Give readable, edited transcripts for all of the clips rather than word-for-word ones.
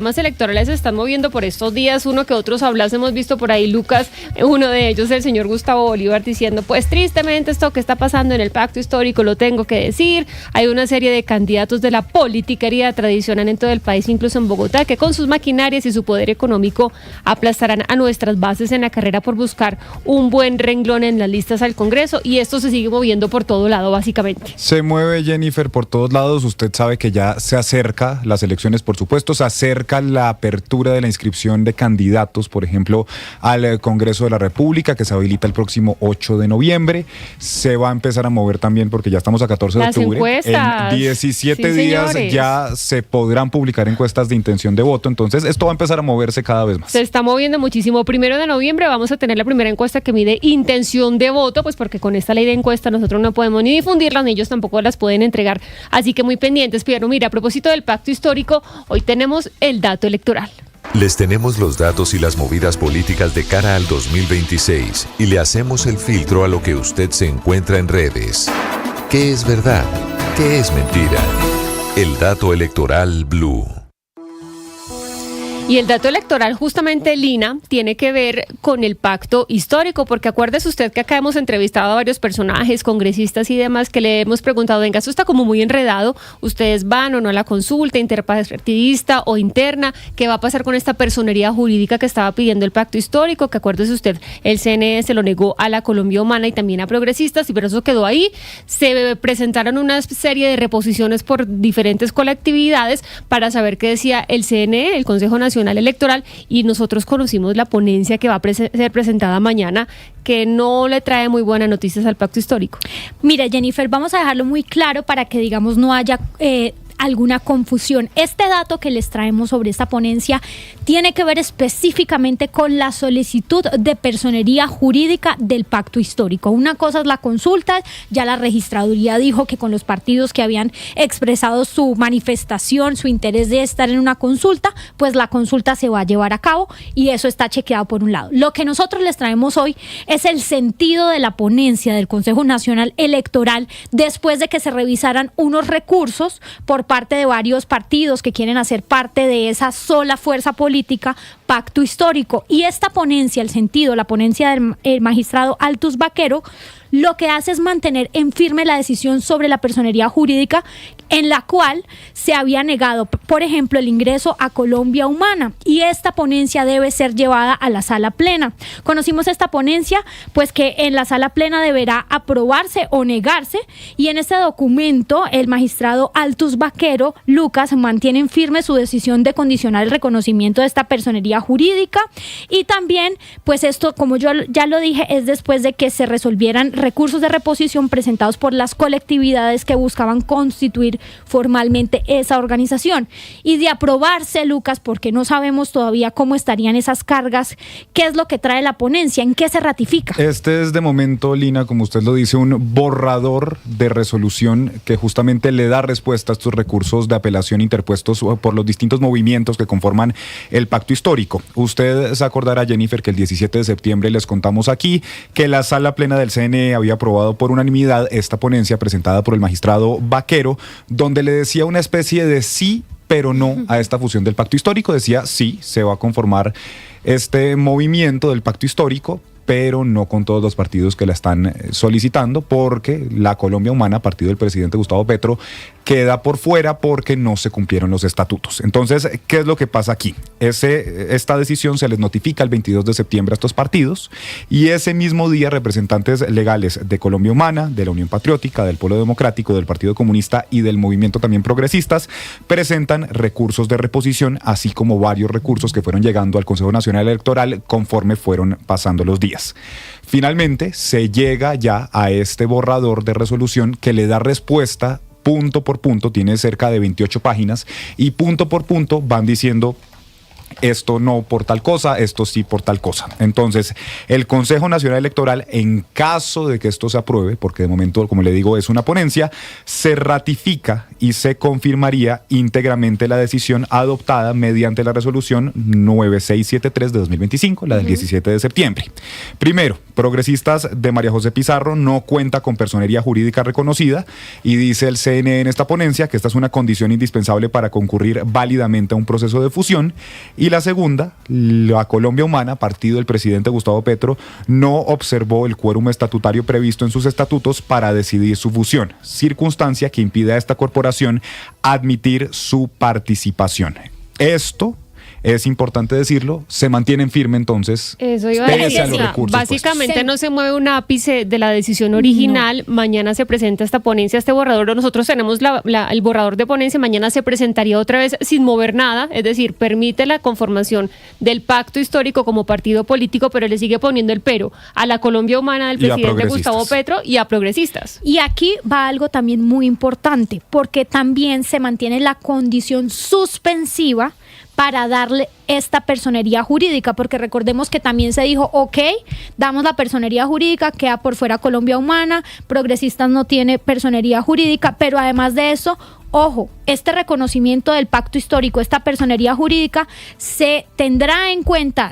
Temas electorales se están moviendo por estos días, uno que otros hablas, hemos visto por ahí, Lucas, uno de ellos, el señor Gustavo Bolívar, diciendo, pues tristemente esto que está pasando en el pacto histórico lo tengo que decir, hay una serie de candidatos de la politiquería tradicional en todo el país, incluso en Bogotá, que con sus maquinarias y su poder económico aplastarán a nuestras bases en la carrera por buscar un buen renglón en las listas al Congreso, y esto se sigue moviendo por todo lado, básicamente. Se mueve, Jennifer, por todos lados. Usted sabe que ya se acerca las elecciones, por supuesto, se acerca la apertura de la inscripción de candidatos, por ejemplo, al Congreso de la República, que se habilita el próximo 8 de noviembre. Se va a empezar a mover también, porque ya estamos a 14 de octubre. Encuestas. En 17 Sí, días señores. ya se podrán publicar encuestas de intención de voto. Entonces, esto va a empezar a moverse cada vez más. Se está moviendo muchísimo. 1 de noviembre vamos a tener la primera encuesta que mide intención de voto, pues porque con esta ley de encuesta nosotros no podemos ni difundirlas, ni ellos tampoco las pueden entregar. Así que muy pendientes. Pero mira, a propósito del pacto histórico, hoy tenemos el dato electoral. Les tenemos los datos y las movidas políticas de cara al 2026 y le hacemos el filtro a lo que usted se encuentra en redes. ¿Qué es verdad? ¿Qué es mentira? El dato electoral Blue. Y el dato electoral, justamente, Lina, tiene que ver con el pacto histórico, porque acuérdese usted que acá hemos entrevistado a varios personajes, congresistas y demás, que le hemos preguntado, venga, esto está como muy enredado, ustedes van o no a la consulta interpartidista o interna, ¿qué va a pasar con esta personería jurídica que estaba pidiendo el pacto histórico? Que acuérdese usted, el CNE se lo negó a la Colombia Humana y también a progresistas, y pero eso quedó ahí. Se presentaron una serie de reposiciones por diferentes colectividades para saber qué decía el CNE, el Consejo Nacional Electoral, y nosotros conocimos la ponencia que va a ser presentada mañana, que no le trae muy buenas noticias al pacto histórico. Mira, Jennifer, vamos a dejarlo muy claro para que, digamos, no haya alguna confusión. Este dato que les traemos sobre esta ponencia tiene que ver específicamente con la solicitud de personería jurídica del pacto histórico. Una cosa es la consulta, ya la registraduría dijo que con los partidos que habían expresado su manifestación, su interés de estar en una consulta, pues la consulta se va a llevar a cabo y eso está chequeado por un lado. Lo que nosotros les traemos hoy es el sentido de la ponencia del Consejo Nacional Electoral después de que se revisaran unos recursos por parte de varios partidos que quieren hacer parte de esa sola fuerza política, pacto histórico. Y esta ponencia, el sentido, la ponencia del magistrado Altus Baquero, lo que hace es mantener en firme la decisión sobre la personería jurídica en la cual se había negado, por ejemplo, el ingreso a Colombia Humana, y esta ponencia debe ser llevada a la sala plena. Conocimos esta ponencia, pues que en la sala plena deberá aprobarse o negarse, y en este documento el magistrado Altus Baquero, Lucas, mantiene en firme su decisión de condicionar el reconocimiento de esta personería jurídica, y también, pues esto, como yo ya lo dije, es después de que se resolvieran recursos de reposición presentados por las colectividades que buscaban constituir formalmente esa organización. Y de aprobarse, Lucas, porque no sabemos todavía cómo estarían esas cargas, ¿qué es lo que trae la ponencia? ¿En qué se ratifica? Este es de momento, Lina, como usted lo dice, un borrador de resolución que justamente le da respuesta a estos recursos de apelación interpuestos por los distintos movimientos que conforman el pacto histórico. Usted se acordará, Jennifer, que el 17 de septiembre les contamos aquí que la sala plena del CNE había aprobado por unanimidad esta ponencia presentada por el magistrado Baquero, donde le decía una especie de sí, pero no a esta fusión del pacto histórico. Decía sí, se va a conformar este movimiento del pacto histórico, pero no con todos los partidos que la están solicitando, porque la Colombia Humana, partido del presidente Gustavo Petro, queda por fuera porque no se cumplieron los estatutos. Entonces, ¿qué es lo que pasa aquí? Esta decisión se les notifica el 22 de septiembre a estos partidos, y ese mismo día representantes legales de Colombia Humana, de la Unión Patriótica, del Polo Democrático, del Partido Comunista y del movimiento también progresistas presentan recursos de reposición, así como varios recursos que fueron llegando al Consejo Nacional Electoral conforme fueron pasando los días. Finalmente, se llega ya a este borrador de resolución que le da respuesta punto por punto, tiene cerca de 28 páginas, y punto por punto van diciendo esto no por tal cosa, esto sí por tal cosa. Entonces, el Consejo Nacional Electoral, en caso de que esto se apruebe, porque de momento, como le digo, es una ponencia, se ratifica y se confirmaría íntegramente la decisión adoptada mediante la resolución 9673 de 2025, la del 17 de septiembre. Primero, Progresistas de María José Pizarro no cuenta con personería jurídica reconocida y dice el CNE en esta ponencia que esta es una condición indispensable para concurrir válidamente a un proceso de fusión. Y la segunda, la Colombia Humana, partido del presidente Gustavo Petro, no observó el quórum estatutario previsto en sus estatutos para decidir su fusión, circunstancia que impide a esta corporación admitir su participación. Esto, es importante decirlo, se mantienen firme entonces. Eso iba a decir. Básicamente puestos. No se mueve un ápice de la decisión original. No. Mañana se presenta esta ponencia, este borrador. Nosotros tenemos el borrador de ponencia. Mañana se presentaría otra vez sin mover nada. Es decir, permite la conformación del pacto histórico como partido político, pero le sigue poniendo el pero a la Colombia Humana del presidente Gustavo Petro y a Progresistas. Y aquí va algo también muy importante, porque también se mantiene la condición suspensiva para darle esta personería jurídica, porque recordemos que también se dijo, ok, damos la personería jurídica, queda por fuera Colombia Humana, Progresistas no tiene personería jurídica, pero además de eso, ojo, este reconocimiento del pacto histórico, esta personería jurídica, se tendrá en cuenta,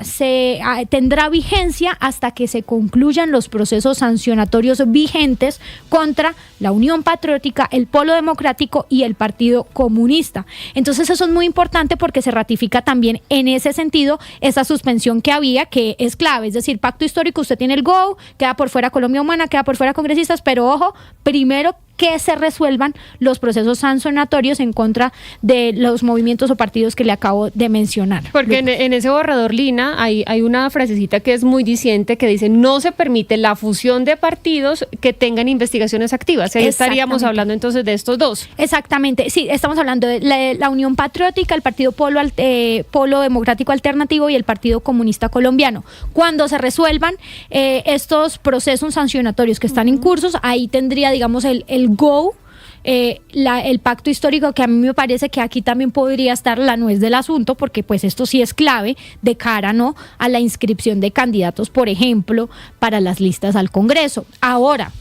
tendrá vigencia hasta que se concluyan los procesos sancionatorios vigentes contra la Unión Patriótica, el Polo Democrático y el Partido Comunista. Entonces eso es muy importante porque se ratifica también en ese sentido esa suspensión que había, que es clave, es decir, pacto histórico, usted tiene el go, queda por fuera Colombia Humana, queda por fuera Congresistas, pero ojo, primero que se resuelvan los procesos sancionatorios en contra de los movimientos o partidos que le acabo de mencionar. Porque en ese borrador, Lina, hay una frasecita que es muy diciente que dice: no se permite la fusión de partidos que tengan investigaciones activas. Ahí estaríamos hablando entonces de estos dos. Exactamente, sí, estamos hablando de la Unión Patriótica, el Partido Polo Democrático Alternativo y el Partido Comunista Colombiano. Cuando se resuelvan estos procesos sancionatorios que están en cursos, ahí tendría, digamos, el go, el pacto histórico, que a mí me parece que aquí también podría estar la nuez del asunto, porque pues esto sí es clave de cara, ¿no?, a la inscripción de candidatos, por ejemplo, para las listas al Congreso. Ahora,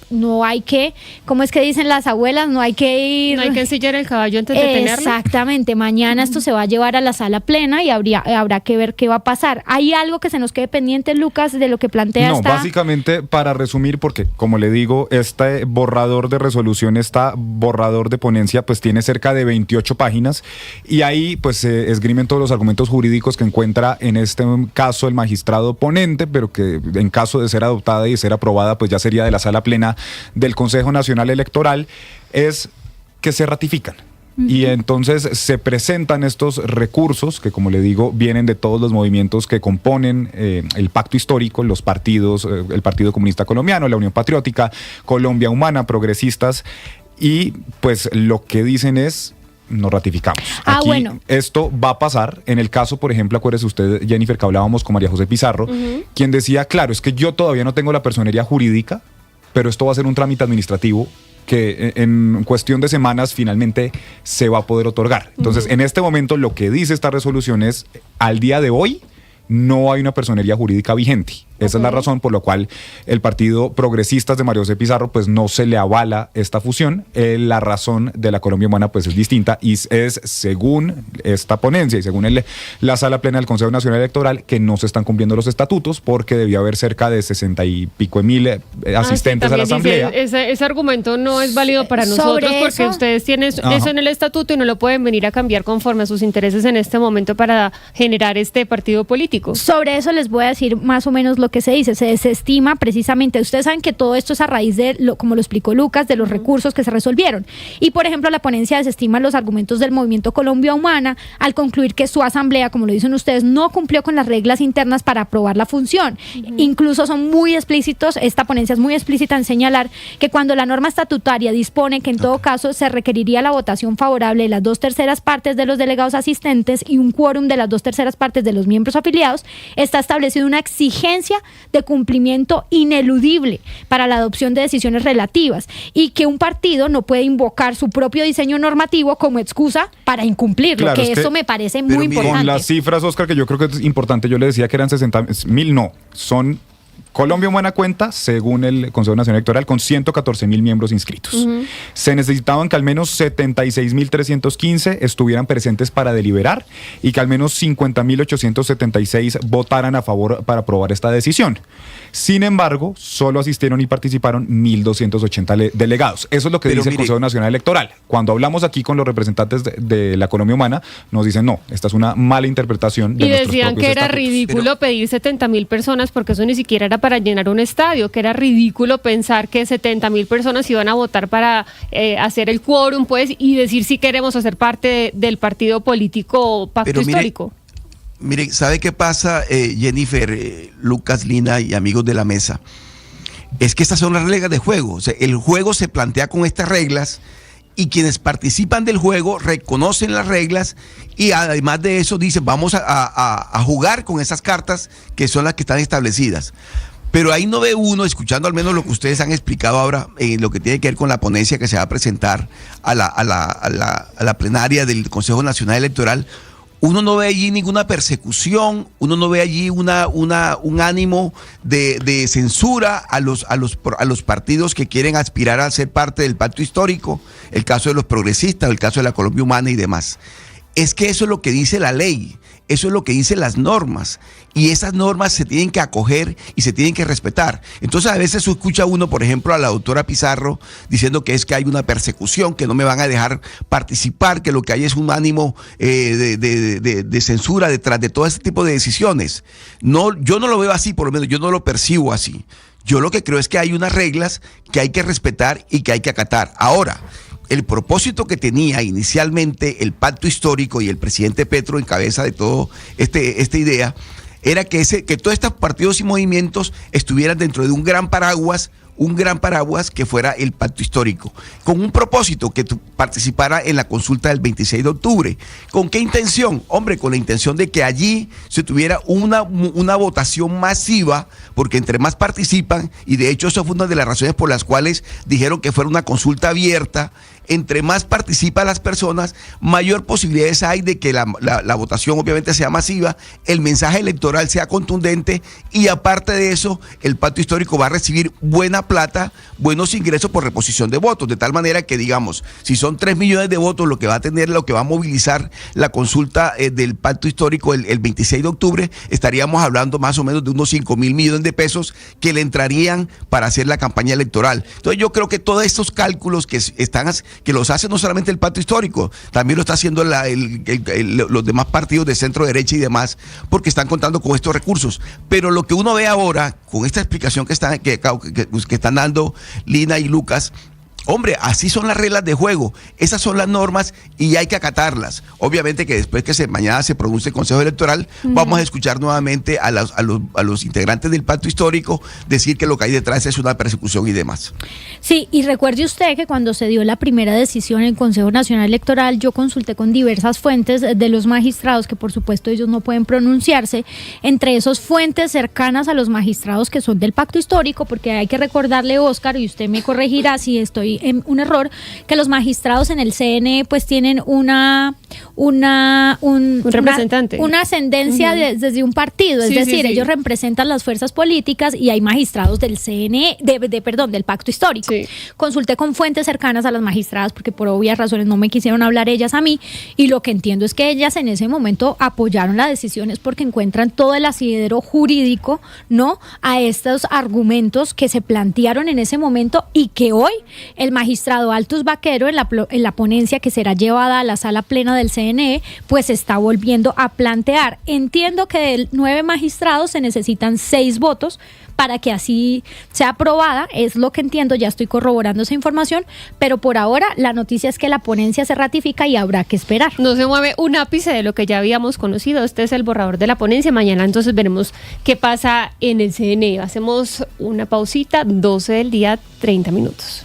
no hay que, ¿cómo es que dicen las abuelas? No hay que ir... No hay que ensillar el caballo antes de tenerlo. Exactamente, mañana esto se va a llevar a la sala plena y habrá que ver qué va a pasar. ¿Hay algo que se nos quede pendiente, Lucas, de lo que plantea No, básicamente, para resumir, porque como le digo, este borrador de resolución, borrador de ponencia, pues tiene cerca de 28 páginas y ahí pues se esgrimen todos los argumentos jurídicos que encuentra en este caso el magistrado ponente, pero que en caso de ser adoptada y ser aprobada, pues ya sería de la sala plena del Consejo Nacional Electoral, es que se ratifican. Y entonces se presentan estos recursos que, como le digo, vienen de todos los movimientos que componen el pacto histórico, los partidos, el Partido Comunista Colombiano, la Unión Patriótica, Colombia Humana, Progresistas, y pues lo que dicen es: nos ratificamos. Aquí, bueno, esto va a pasar. En el caso, por ejemplo, acuérdese usted, Jennifer, que hablábamos con María José Pizarro, quien decía, claro, es que yo todavía no tengo la personería jurídica, pero esto va a ser un trámite administrativo que en cuestión de semanas finalmente se va a poder otorgar. Entonces, en este momento lo que dice esta resolución es: al día de hoy no hay una personería jurídica vigente. Esa es la razón por la cual el Partido Progresistas de María José Pizarro pues no se le avala esta fusión. La razón de la Colombia Humana pues es distinta y es según esta ponencia y según la sala plena del Consejo Nacional Electoral que no se están cumpliendo los estatutos porque debía haber cerca de 60 y pico de mil asistentes a la asamblea. Ese argumento no es válido para nosotros porque ustedes tienen eso en el estatuto y no lo pueden venir a cambiar conforme a sus intereses en este momento para generar este partido político. Sobre eso les voy a decir más o menos lo que se dice. Se desestima precisamente, ustedes saben que todo esto es a raíz de, como lo explicó Lucas, de los recursos que se resolvieron. Y por ejemplo, la ponencia desestima los argumentos del Movimiento Colombia Humana al concluir que su asamblea, como lo dicen ustedes, no cumplió con las reglas internas para aprobar la función. Incluso son muy explícitos, esta ponencia es muy explícita en señalar que cuando la norma estatutaria dispone que en todo caso se requeriría la votación favorable de las 2/3 partes de los delegados asistentes y un quórum de las 2/3 partes de los miembros afiliados, está establecido una exigencia de cumplimiento ineludible para la adopción de decisiones relativas y que un partido no puede invocar su propio diseño normativo como excusa para incumplirlo, claro, que eso me parece muy importante. Con las cifras, Oscar, que yo creo que es importante, yo le decía que eran 60.000, no, son Colombia Humana cuenta, según el Consejo Nacional Electoral, con 114.000 miembros inscritos. Se necesitaban que al menos 76.315 estuvieran presentes para deliberar y que al menos 50.876 votaran a favor para aprobar esta decisión. Sin embargo, solo asistieron y participaron 1.280 delegados. Eso es lo que dice el Consejo Nacional Electoral. Cuando hablamos aquí con los representantes de la economía humana, nos dicen no, esta es una mala interpretación de nuestros propios decían que era ridículo pedir 70.000 personas porque eso ni siquiera era para llenar un estadio, que era ridículo pensar que 70.000 personas iban a votar para hacer el quórum, pues, y decir si queremos hacer parte del partido político Pacto Histórico. Mire, ¿sabe qué pasa, Jennifer, Lucas, Lina y amigos de la mesa? Es que estas son las reglas de juego. O sea, el juego se plantea con estas reglas y quienes participan del juego reconocen las reglas y además de eso dicen vamos a jugar con esas cartas que son las que están establecidas. Pero ahí no ve uno, escuchando al menos lo que ustedes han explicado ahora, lo que tiene que ver con la ponencia que se va a presentar a la plenaria del Consejo Nacional Electoral, uno no ve allí ninguna persecución, uno no ve allí un ánimo de censura a los partidos que quieren aspirar a ser parte del pacto histórico, el caso de los progresistas, el caso de la Colombia Humana y demás. Es que eso es lo que dice la ley, eso es lo que dicen las normas, y esas normas se tienen que acoger y se tienen que respetar. Entonces a veces escucha uno, por ejemplo, a la doctora Pizarro diciendo que es que hay una persecución, que no me van a dejar participar, que lo que hay es un ánimo de censura detrás de todo ese tipo de decisiones. No, yo no lo veo así, por lo menos yo no lo percibo así. Yo lo que creo es que hay unas reglas que hay que respetar y que hay que acatar. Ahora, el propósito que tenía inicialmente el pacto histórico y el presidente Petro en cabeza de todo esta idea era que todos estos partidos y movimientos estuvieran dentro de un gran paraguas que fuera el pacto histórico, con un propósito que participara en la consulta del 26 de octubre. ¿Con qué intención? Hombre, con la intención de que allí se tuviera una votación masiva, porque entre más participan, y de hecho eso fue una de las razones por las cuales dijeron que fuera una consulta abierta, entre más participan las personas, mayor posibilidades hay de que la votación obviamente sea masiva, el mensaje electoral sea contundente y aparte de eso, el pacto histórico va a recibir buena plata, buenos ingresos por reposición de votos, de tal manera que digamos, si son 3 millones de votos lo que va a movilizar la consulta del pacto histórico el 26 de octubre, estaríamos hablando más o menos de unos 5.000 millones de pesos que le entrarían para hacer la campaña electoral. Entonces yo creo que todos estos cálculos que los hace no solamente el pacto histórico, también lo está haciendo los demás partidos de centro derecha y demás, porque están contando con estos recursos. Pero lo que uno ve ahora, con esta explicación que están dando Lina y Lucas, hombre, así son las reglas de juego, esas son las normas y hay que acatarlas. Obviamente que después que mañana se pronuncie el Consejo Electoral, vamos a escuchar nuevamente a los integrantes del pacto histórico decir que lo que hay detrás es una persecución y demás. Sí, y recuerde usted que cuando se dio la primera decisión en el Consejo Nacional Electoral, yo consulté con diversas fuentes de los magistrados, que por supuesto ellos no pueden pronunciarse, entre esos fuentes cercanas a los magistrados que son del pacto histórico, porque hay que recordarle, Óscar, y usted me corregirá si estoy en un error, que los magistrados en el CNE pues tienen un representante, una ascendencia desde un partido, es decir, ellos representan las fuerzas políticas y hay magistrados del CNE, del pacto histórico. Sí. Consulté con fuentes cercanas a las magistradas porque por obvias razones no me quisieron hablar ellas a mí, y lo que entiendo es que ellas en ese momento apoyaron la decisión es porque encuentran todo el asidero jurídico, ¿no?, a estos argumentos que se plantearon en ese momento y que hoy el magistrado Altus Vaquero en la ponencia que será llevada a la sala plena del CNE pues está volviendo a plantear. Entiendo que de 9 magistrados se necesitan 6 votos para que así sea aprobada, es lo que entiendo, ya estoy corroborando esa información, pero por ahora la noticia es que la ponencia se ratifica y habrá que esperar. No se mueve un ápice de lo que ya habíamos conocido, este es el borrador de la ponencia, mañana entonces veremos qué pasa en el CNE. Hacemos una pausita, 12 del día, 30 minutos.